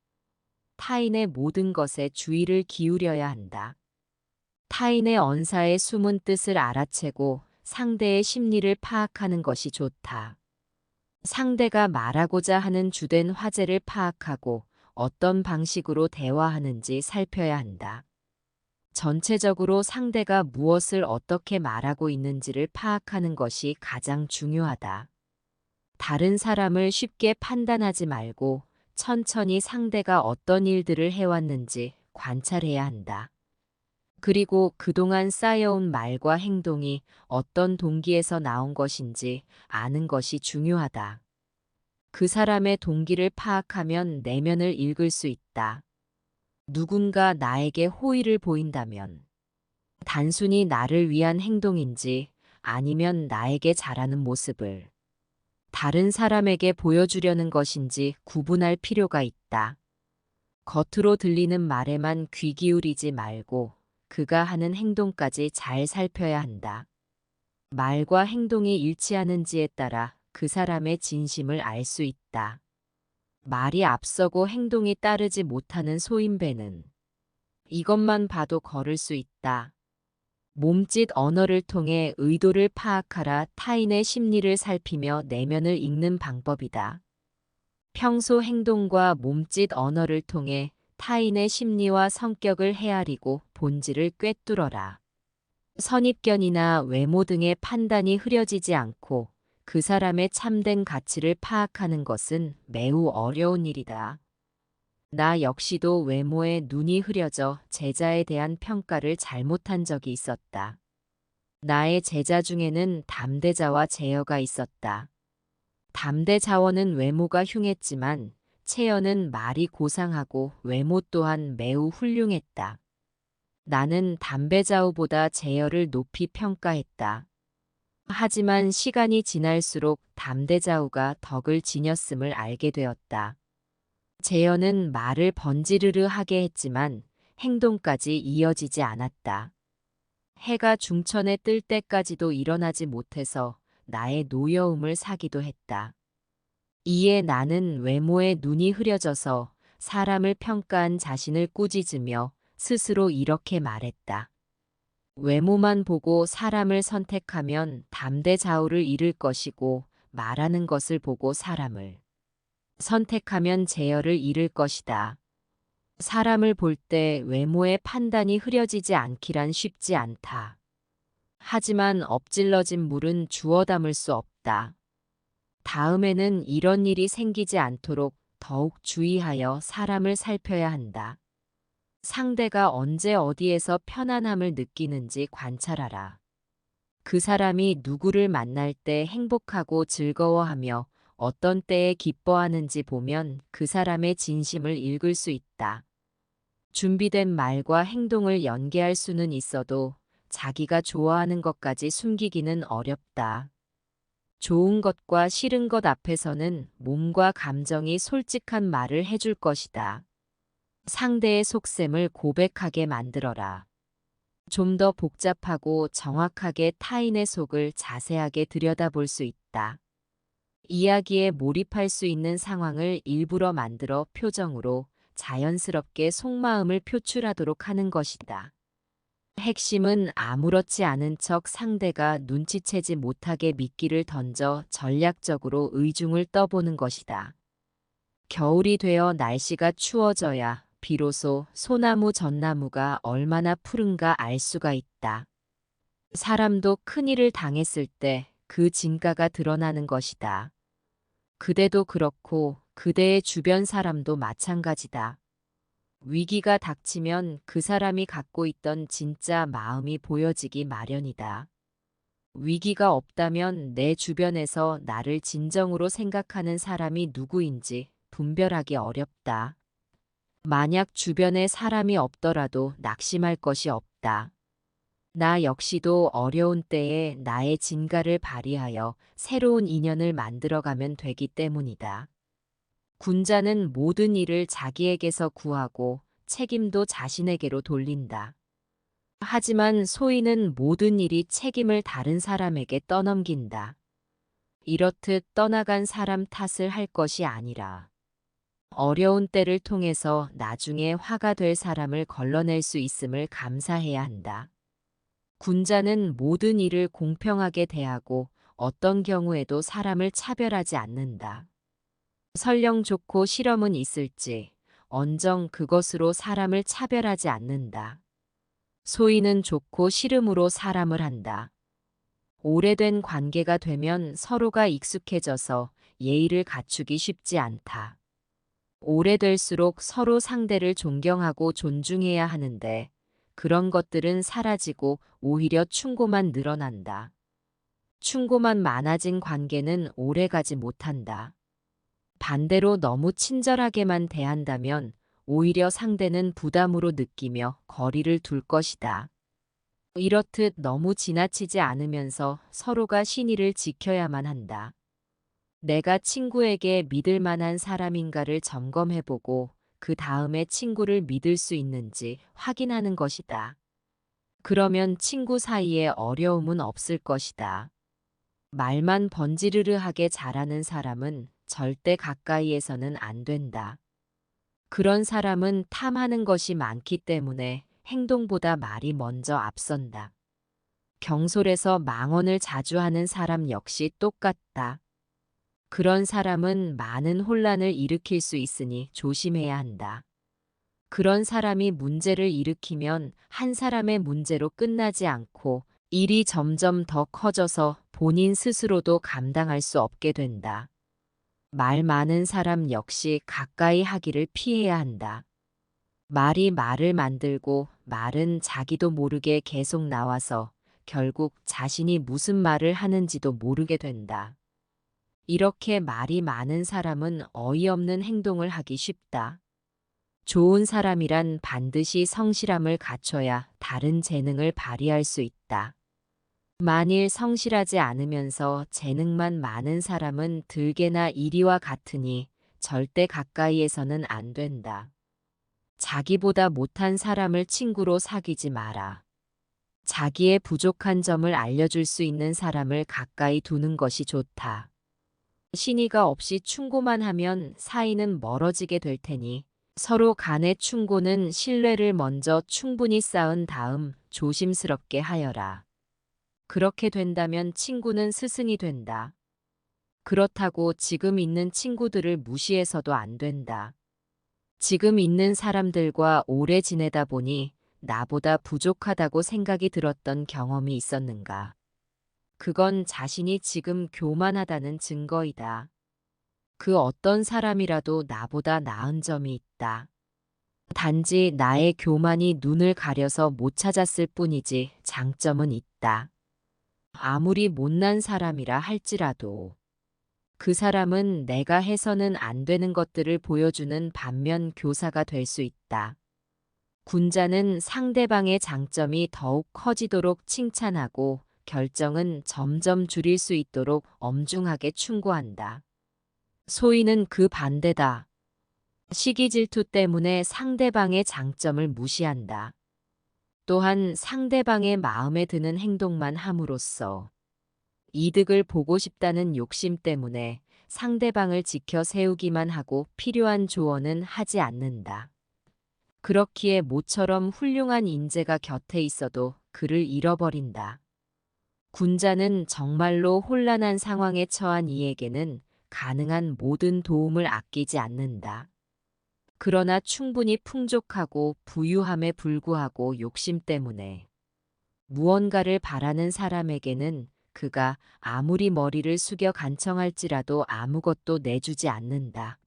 타인의 모든 것에 주의를 기울여야 한다. 타인의 언사의 숨은 뜻을 알아채고 상대의 심리를 파악하는 것이 좋다. 상대가 말하고자 하는 주된 화제를 파악하고 어떤 방식으로 대화하는지 살펴야 한다. 전체적으로 상대가 무엇을 어떻게 말하고 있는지를 파악하는 것이 가장 중요하다. 다른 사람을 쉽게 판단하지 말고 천천히 상대가 어떤 일들을 해왔는지 관찰해야 한다. 그리고 그동안 쌓여온 말과 행동이 어떤 동기에서 나온 것인지 아는 것이 중요하다. 그 사람의 동기를 파악하면 내면을 읽을 수 있다. 누군가 나에게 호의를 보인다면 단순히 나를 위한 행동인지 아니면 나에게 잘하는 모습을 다른 사람에게 보여주려는 것인지 구분할 필요가 있다. 겉으로 들리는 말에만 귀 기울이지 말고 그가 하는 행동까지 잘 살펴야 한다. 말과 행동이 일치하는지에 따라 그 사람의 진심을 알 수 있다. 말이 앞서고 행동이 따르지 못하는 소인배는 이것만 봐도 거를 수 있다. 몸짓 언어를 통해 의도를 파악하라. 타인의 심리를 살피며 내면을 읽는 방법이다. 평소 행동과 몸짓 언어를 통해 타인의 심리와 성격을 헤아리고 본질을 꿰뚫어라. 선입견이나 외모 등의 판단이 흐려지지 않고 그 사람의 참된 가치를 파악하는 것은 매우 어려운 일이다. 나 역시도 외모에 눈이 흐려져 제자에 대한 평가를 잘못한 적이 있었다. 나의 제자 중에는 담대자와 제여가 있었다. 담대자원은 외모가 흉했지만 채연은 말이 고상하고 외모 또한 매우 훌륭했다. 나는 담배자우보다 제여를 높이 평가했다. 하지만 시간이 지날수록 담대자우가 덕을 지녔음을 알게 되었다. 제여는 말을 번지르르 하게 했지만 행동까지 이어지지 않았다. 해가 중천에 뜰 때까지도 일어나지 못해서 나의 노여움을 사기도 했다. 이에 나는 외모에 눈이 흐려져서 사람을 평가한 자신을 꾸짖으며 스스로 이렇게 말했다. 외모만 보고 사람을 선택하면 담대자우를 잃을 것이고 말하는 것을 보고 사람을 선택하면 제어를 잃을 것이다. 사람을 볼 때 외모의 판단이 흐려지지 않기란 쉽지 않다. 하지만 엎질러진 물은 주워 담을 수 없다. 다음에는 이런 일이 생기지 않도록 더욱 주의하여 사람을 살펴야 한다. 상대가 언제 어디에서 편안함을 느끼는지 관찰하라. 그 사람이 누구를 만날 때 행복하고 즐거워하며 어떤 때에 기뻐하는지 보면 그 사람의 진심을 읽을 수 있다. 준비된 말과 행동을 연계할 수는 있어도 자기가 좋아하는 것까지 숨기기는 어렵다. 좋은 것과 싫은 것 앞에서는 몸과 감정이 솔직한 말을 해줄 것이다. 상대의 속셈을 고백하게 만들어라. 좀 더 복잡하고 정확하게 타인의 속을 자세하게 들여다볼 수 있다. 이야기에 몰입할 수 있는 상황을 일부러 만들어 표정으로 자연스럽게 속마음을 표출하도록 하는 것이다. 핵심은 아무렇지 않은 척 상대가 눈치채지 못하게 미끼를 던져 전략적으로 의중을 떠보는 것이다. 겨울이 되어 날씨가 추워져야 비로소 소나무 전나무가 얼마나 푸른가 알 수가 있다. 사람도 큰일을 당했을 때 그 진가가 드러나는 것이다. 그대도 그렇고 그대의 주변 사람도 마찬가지다. 위기가 닥치면 그 사람이 갖고 있던 진짜 마음이 보여지기 마련이다. 위기가 없다면 내 주변에서 나를 진정으로 생각하는 사람이 누구인지 분별하기 어렵다. 만약 주변에 사람이 없더라도 낙심할 것이 없다. 나 역시도 어려운 때에 나의 진가를 발휘하여 새로운 인연을 만들어가면 되기 때문이다. 군자는 모든 일을 자기에게서 구하고 책임도 자신에게로 돌린다. 하지만 소인은 모든 일이 책임을 다른 사람에게 떠넘긴다. 이렇듯 떠나간 사람 탓을 할 것이 아니라 어려운 때를 통해서 나중에 화가 될 사람을 걸러낼 수 있음을 감사해야 한다. 군자는 모든 일을 공평하게 대하고 어떤 경우에도 사람을 차별하지 않는다. 설령 좋고 실험은 있을지 언정 그것으로 사람을 차별하지 않는다. 소위는 좋고 싫음으로 사람을 한다. 오래된 관계가 되면 서로가 익숙해져서 예의를 갖추기 쉽지 않다. 오래될수록 서로 상대를 존경하고 존중해야 하는데 그런 것들은 사라지고 오히려 충고만 늘어난다. 충고만 많아진 관계는 오래가지 못한다. 반대로 너무 친절하게만 대한다면 오히려 상대는 부담으로 느끼며 거리를 둘 것이다. 이렇듯 너무 지나치지 않으면서 서로가 신의를 지켜야만 한다. 내가 친구에게 믿을 만한 사람인가를 점검해보고 그 다음에 친구를 믿을 수 있는지 확인하는 것이다. 그러면 친구 사이에 어려움은 없을 것이다. 말만 번지르르하게 잘하는 사람은 절대 가까이에서는 안 된다. 그런 사람은 탐하는 것이 많기 때문에 행동보다 말이 먼저 앞선다. 경솔해서 망언을 자주 하는 사람 역시 똑같다. 그런 사람은 많은 혼란을 일으킬 수 있으니 조심해야 한다. 그런 사람이 문제를 일으키면 한 사람의 문제로 끝나지 않고 일이 점점 더 커져서 본인 스스로도 감당할 수 없게 된다. 말 많은 사람 역시 가까이 하기를 피해야 한다. 말이 말을 만들고 말은 자기도 모르게 계속 나와서 결국 자신이 무슨 말을 하는지도 모르게 된다. 이렇게 말이 많은 사람은 어이없는 행동을 하기 쉽다. 좋은 사람이란 반드시 성실함을 갖춰야 다른 재능을 발휘할 수 있다. 만일 성실하지 않으면서 재능만 많은 사람은 들개나 이리와 같으니 절대 가까이에서는 안 된다. 자기보다 못한 사람을 친구로 사귀지 마라. 자기의 부족한 점을 알려줄 수 있는 사람을 가까이 두는 것이 좋다. 신의가 없이 충고만 하면 사이는 멀어지게 될 테니 서로 간의 충고는 신뢰를 먼저 충분히 쌓은 다음 조심스럽게 하여라. 그렇게 된다면 친구는 스승이 된다. 그렇다고 지금 있는 친구들을 무시해서도 안 된다. 지금 있는 사람들과 오래 지내다 보니 나보다 부족하다고 생각이 들었던 경험이 있었는가? 그건 자신이 지금 교만하다는 증거이다. 그 어떤 사람이라도 나보다 나은 점이 있다. 단지 나의 교만이 눈을 가려서 못 찾았을 뿐이지 장점은 있다. 아무리 못난 사람이라 할지라도 그 사람은 내가 해서는 안 되는 것들을 보여주는 반면 교사가 될 수 있다. 군자는 상대방의 장점이 더욱 커지도록 칭찬하고 결정은 점점 줄일 수 있도록 엄중하게 충고한다. 소위는 그 반대다. 시기 질투 때문에 상대방의 장점을 무시한다. 또한 상대방의 마음에 드는 행동만 함으로써 이득을 보고 싶다는 욕심 때문에 상대방을 지켜 세우기만 하고 필요한 조언은 하지 않는다. 그렇기에 모처럼 훌륭한 인재가 곁에 있어도 그를 잃어버린다. 군자는 정말로 혼란한 상황에 처한 이에게는 가능한 모든 도움을 아끼지 않는다. 그러나 충분히 풍족하고 부유함에 불구하고 욕심 때문에 무언가를 바라는 사람에게는 그가 아무리 머리를 숙여 간청할지라도 아무것도 내주지 않는다.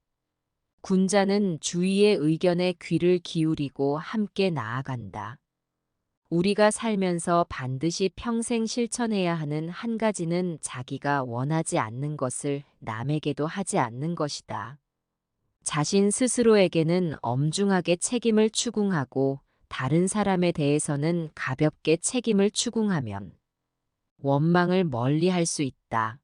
군자는 주위의 의견에 귀를 기울이고 함께 나아간다. 우리가 살면서 반드시 평생 실천해야 하는 한 가지는 자기가 원하지 않는 것을 남에게도 하지 않는 것이다. 자신 스스로에게는 엄중하게 책임을 추궁하고 다른 사람에 대해서는 가볍게 책임을 추궁하면 원망을 멀리할 수 있다.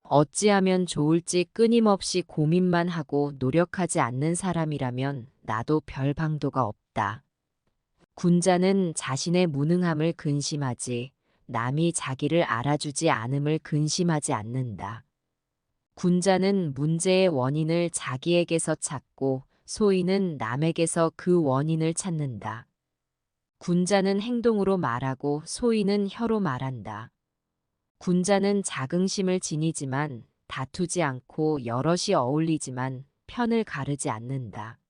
어찌하면 좋을지 끊임없이 고민만 하고 노력하지 않는 사람이라면 나도 별 방도가 없다. 군자는 자신의 무능함을 근심하지 남이 자기를 알아주지 않음을 근심하지 않는다. 군자는 문제의 원인을 자기에게서 찾고 소위는 남에게서 그 원인을 찾는다. 군자는 행동으로 말하고 소위는 혀로 말한다. 군자는 자긍심을 지니지만 다투지 않고 여럿이 어울리지만 편을 가르지 않는다.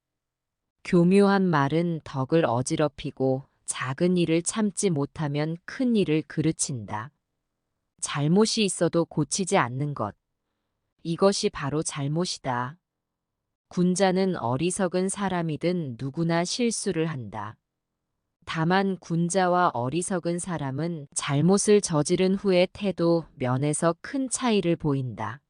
교묘한 말은 덕을 어지럽히고 작은 일을 참지 못하면 큰 일을 그르친다. 잘못이 있어도 고치지 않는 것. 이것이 바로 잘못이다. 군자는 어리석은 사람이든 누구나 실수를 한다. 다만 군자와 어리석은 사람은 잘못을 저지른 후의 태도, 면에서 큰 차이를 보인다.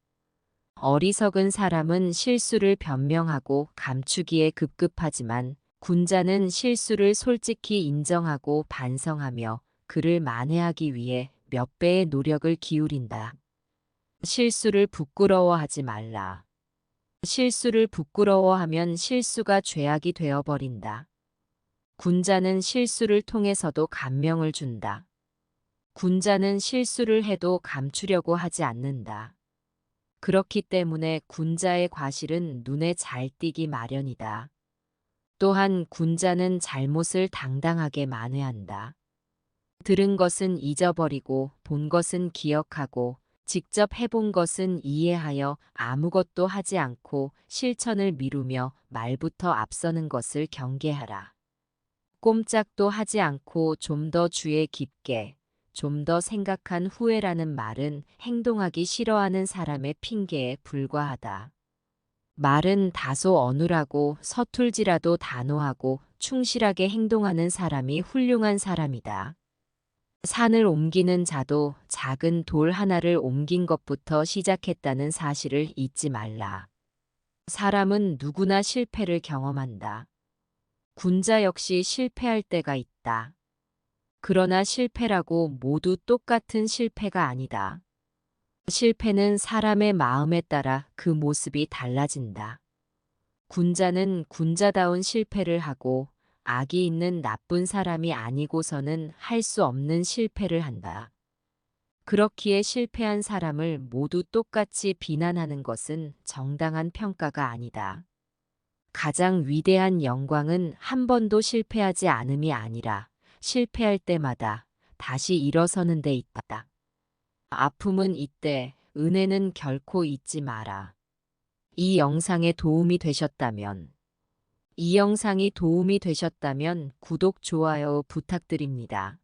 어리석은 사람은 실수를 변명하고 감추기에 급급하지만 군자는 실수를 솔직히 인정하고 반성하며 그를 만회하기 위해 몇 배의 노력을 기울인다. 실수를 부끄러워하지 말라. 실수를 부끄러워하면 실수가 죄악이 되어버린다. 군자는 실수를 통해서도 감명을 준다. 군자는 실수를 해도 감추려고 하지 않는다. 그렇기 때문에 군자의 과실은 눈에 잘 띄기 마련이다. 또한 군자는 잘못을 당당하게 만회한다. 들은 것은 잊어버리고 본 것은 기억하고 직접 해본 것은 이해하여 아무것도 하지 않고 실천을 미루며 말부터 앞서는 것을 경계하라. 꼼짝도 하지 않고 좀 더 주의 깊게, 좀 더 생각한 후에라는 말은 행동하기 싫어하는 사람의 핑계에 불과하다. 말은 다소 어눌하고 서툴지라도 단호하고 충실하게 행동하는 사람이 훌륭한 사람이다. 산을 옮기는 자도 작은 돌 하나를 옮긴 것부터 시작했다는 사실을 잊지 말라. 사람은 누구나 실패를 경험한다. 군자 역시 실패할 때가 있다. 그러나 실패라고 모두 똑같은 실패가 아니다. 실패는 사람의 마음에 따라 그 모습이 달라진다. 군자는 군자다운 실패를 하고 악이 있는 나쁜 사람이 아니고서는 할 수 없는 실패를 한다. 그렇기에 실패한 사람을 모두 똑같이 비난하는 것은 정당한 평가가 아니다. 가장 위대한 영광은 한 번도 실패하지 않음이 아니라 실패할 때마다 다시 일어서는 데 있다. 아픔은 이때, 은혜는 결코 잊지 마라. 이 영상이 도움이 되셨다면 구독, 좋아요 부탁드립니다.